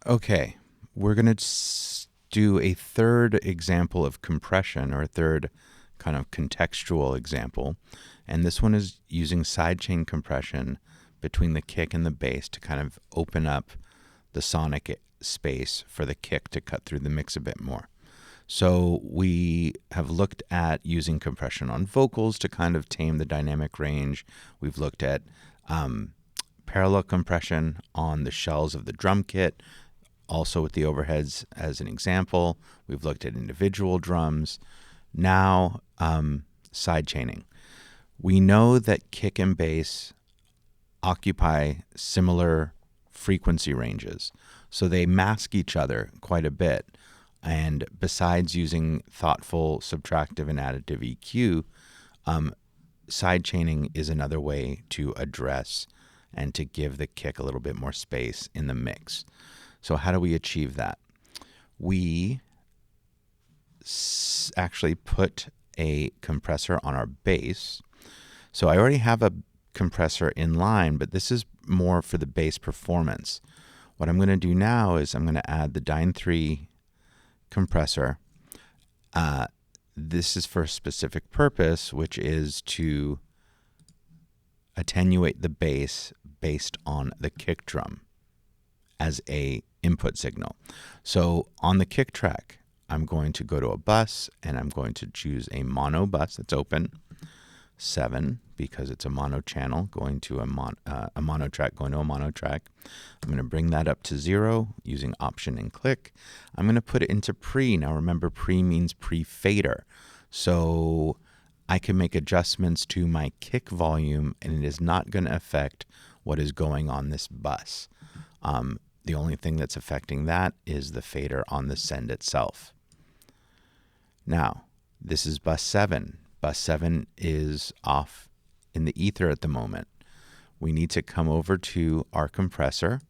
Okay, we're going to do a third example of compression, or a third kind of contextual example. And this one is using sidechain compression between the kick and the bass to kind of open up the sonic space for the kick to cut through the mix a bit more. So we have looked at using compression on vocals to kind of tame the dynamic range. We've looked at parallel compression on the shells of the drum kit, also with the overheads as an example. We've looked at individual drums. Now, side chaining. We know that kick and bass occupy similar frequency ranges, so they mask each other quite a bit. And besides using thoughtful subtractive and additive EQ, side chaining is another way to address and to give the kick a little bit more space in the mix. So how do we achieve that? We actually put a compressor on our bass. So I already have a compressor in line, but this is more for the bass performance. What I'm going to do now is I'm going to add the Dyne 3 compressor. This is for a specific purpose, which is to attenuate the bass based on the kick drum as a input signal. So on the kick track, I'm going to go to a bus and I'm going to choose a mono bus that's open, 7, because it's a mono channel going to a mono track going to a mono track. I'm going to bring that up to 0 using Option and click. I'm going to put it into pre. Now remember, pre means pre-fader. So I can make adjustments to my kick volume and it is not going to affect what is going on this bus. The only thing that's affecting that is the fader on the send itself. Now, this is bus 7. Bus 7 is off in the ether at the moment. We need to come over to our compressor,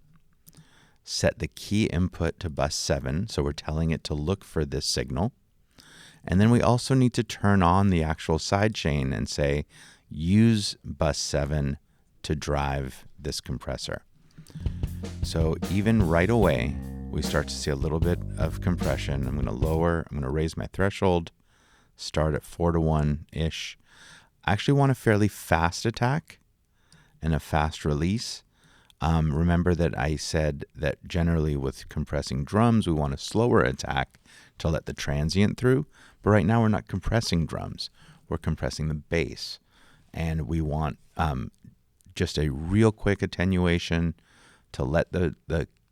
set the key input to bus 7, so we're telling it to look for this signal. And then we also need to turn on the actual sidechain and say, use bus 7 to drive this compressor. So even right away, we start to see a little bit of compression. I'm going to raise my threshold, start at 4-to-1-ish. I actually want a fairly fast attack and a fast release. Remember that I said that generally with compressing drums, we want a slower attack to let the transient through. But right now we're not compressing drums. We're compressing the bass. And we want just a real quick attenuation to let the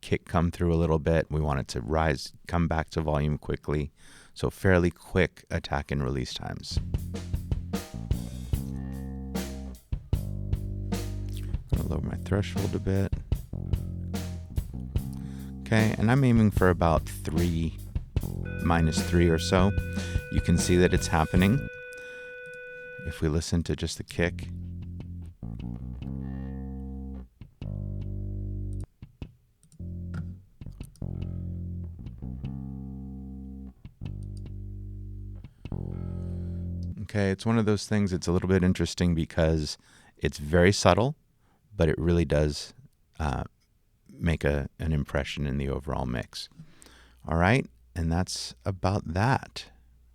kick come through a little bit. We want it to come back to volume quickly. So fairly quick attack and release times. I'm going to lower my threshold a bit. Okay, and I'm aiming for about 3, -3 or so. You can see that it's happening. If we listen to just the kick. Okay, it's one of those things, it's a little bit interesting because it's very subtle, but it really does make an impression in the overall mix. All right, and that's about that.